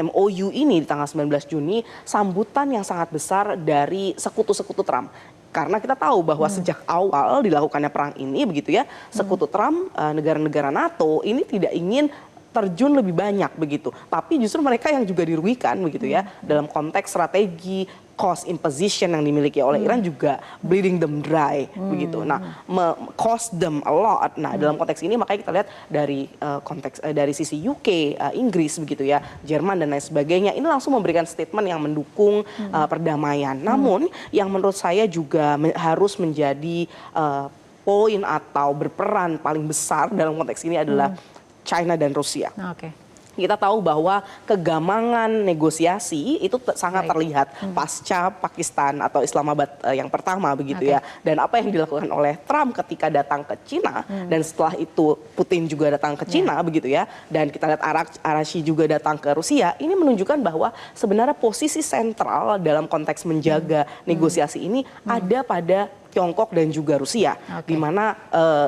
MOU ini di tanggal 19 Juni, sambutan yang sangat besar dari sekutu-sekutu Trump. Karena kita tahu bahwa sejak awal dilakukannya perang ini, begitu ya, sekutu Trump, negara-negara NATO ini tidak ingin terjun lebih banyak begitu. Tapi justru mereka yang juga dirugikan begitu ya dalam konteks strategi cost imposition yang dimiliki oleh Iran juga bleeding them dry begitu. Nah, cost them a lot. Nah, dalam konteks ini makanya kita lihat dari konteks dari sisi UK, Inggris begitu ya, Jerman dan lain sebagainya ini langsung memberikan statement yang mendukung perdamaian. Namun yang menurut saya juga harus menjadi poin atau berperan paling besar dalam konteks ini adalah China dan Rusia. Kita tahu bahwa kegamangan negosiasi itu sangat terlihat pasca Pakistan atau Islamabad yang pertama begitu ya. Dan apa yang dilakukan oleh Trump ketika datang ke Cina dan setelah itu Putin juga datang ke Cina begitu ya. Dan kita lihat Arashi juga datang ke Rusia. Ini menunjukkan bahwa sebenarnya posisi sentral dalam konteks menjaga negosiasi ini ada pada Tiongkok dan juga Rusia, di mana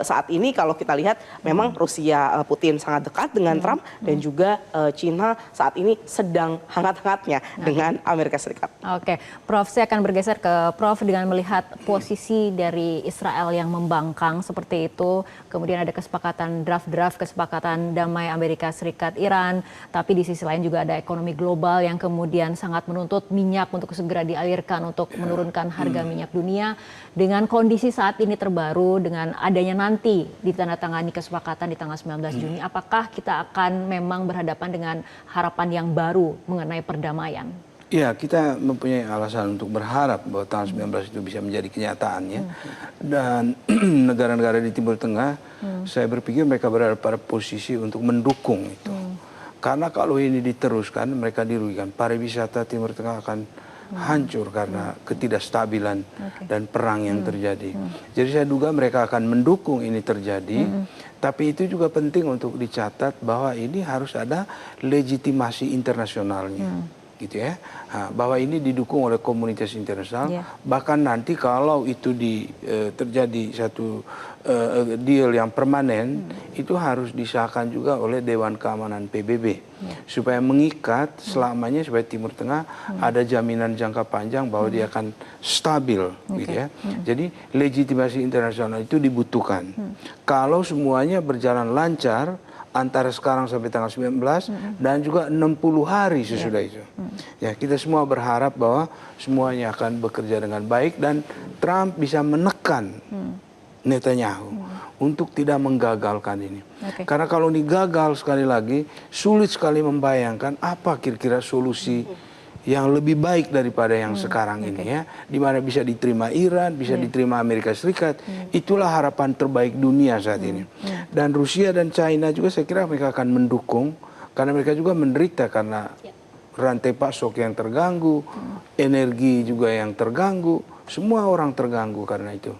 saat ini kalau kita lihat memang Rusia Putin sangat dekat dengan Trump dan juga Cina saat ini sedang hangat-hangatnya dengan Amerika Serikat. Oke, Prof, saya akan bergeser ke Prof dengan melihat posisi dari Israel yang membangkang seperti itu, kemudian ada kesepakatan draft kesepakatan damai Amerika Serikat Iran, tapi di sisi lain juga ada ekonomi global yang kemudian sangat menuntut minyak untuk segera dialirkan untuk menurunkan harga minyak dunia. Dengan kondisi saat ini terbaru, dengan adanya nanti ditandatangani kesepakatan di tanggal 19 Juni, apakah kita akan memang berhadapan dengan harapan yang baru mengenai perdamaian? Ya, kita mempunyai alasan untuk berharap bahwa tanggal 19 itu bisa menjadi kenyataan ya. Dan negara-negara di Timur Tengah, saya berpikir mereka berada pada posisi untuk mendukung itu. Karena kalau ini diteruskan, mereka dirugikan. Pariwisata Timur Tengah akan hancur karena ketidakstabilan dan perang yang terjadi. Jadi saya duga mereka akan mendukung ini terjadi, tapi itu juga penting untuk dicatat bahwa ini harus ada legitimasi internasionalnya, gitu ya. Bahwa ini didukung oleh komunitas internasional. Bahkan nanti kalau itu terjadi satu deal yang permanen, itu harus disahkan juga oleh Dewan Keamanan PBB supaya mengikat selamanya, supaya Timur Tengah ada jaminan jangka panjang bahwa dia akan stabil, gitu ya. Jadi legitimasi internasional itu dibutuhkan. Kalau semuanya berjalan lancar antara sekarang sampai tanggal 19 dan juga 60 hari sesudah itu. Ya, kita semua berharap bahwa semuanya akan bekerja dengan baik dan Trump bisa menekan Netanyahu untuk tidak menggagalkan ini. Karena kalau ini gagal sekali lagi, sulit sekali membayangkan apa kira-kira solusi yang lebih baik daripada yang sekarang ini ya, di mana bisa diterima Iran, bisa diterima Amerika Serikat. Itulah harapan terbaik dunia saat ini. Dan Rusia dan China juga saya kira mereka akan mendukung, karena mereka juga menderita karena rantai pasok yang terganggu, energi juga yang terganggu, semua orang terganggu karena itu.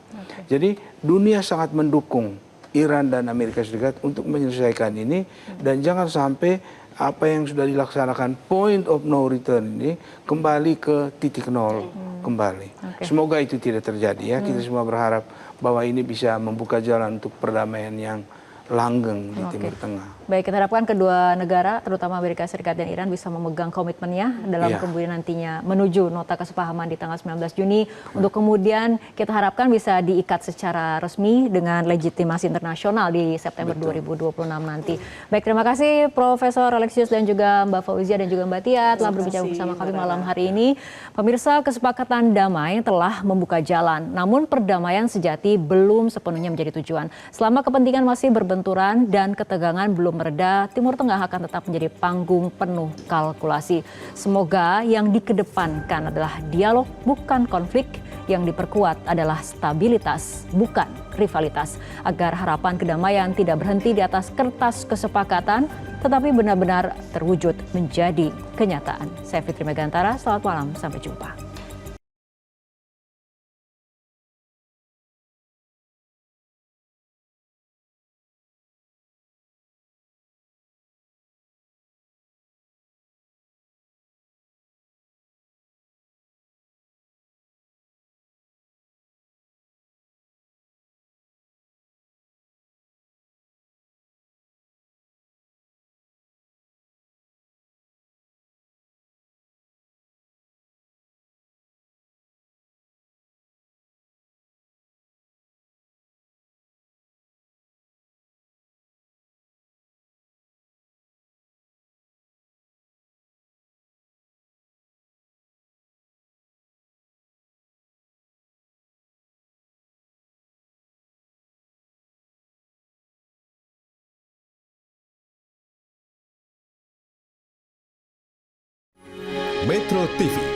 Jadi dunia sangat mendukung Iran dan Amerika Serikat untuk menyelesaikan ini, dan jangan sampai apa yang sudah dilaksanakan point of no return ini kembali ke titik nol kembali. Semoga itu tidak terjadi ya. Kita semua berharap bahwa ini bisa membuka jalan untuk perdamaian yang langgeng di Timur Tengah. Baik, kita harapkan kedua negara, terutama Amerika Serikat dan Iran, bisa memegang komitmennya dalam kemudian nantinya menuju nota kesepahaman di tanggal 19 Juni. Untuk kemudian kita harapkan bisa diikat secara resmi dengan legitimasi internasional di September 2026 nanti. Baik, terima kasih Profesor Alexius dan juga Mbak Fauzia dan juga Mbak Tia telah berbicara bersama kami malam hari ini. Pemirsa, kesepakatan damai telah membuka jalan, namun perdamaian sejati belum sepenuhnya menjadi tujuan. Selama kepentingan masih berbenturan dan ketegangan belum mereda, Timur Tengah akan tetap menjadi panggung penuh kalkulasi. Semoga yang dikedepankan adalah dialog bukan konflik, yang diperkuat adalah stabilitas bukan rivalitas, agar harapan kedamaian tidak berhenti di atas kertas kesepakatan, tetapi benar-benar terwujud menjadi kenyataan. Saya Fitri Megantara, selamat malam, sampai jumpa. Metro TV.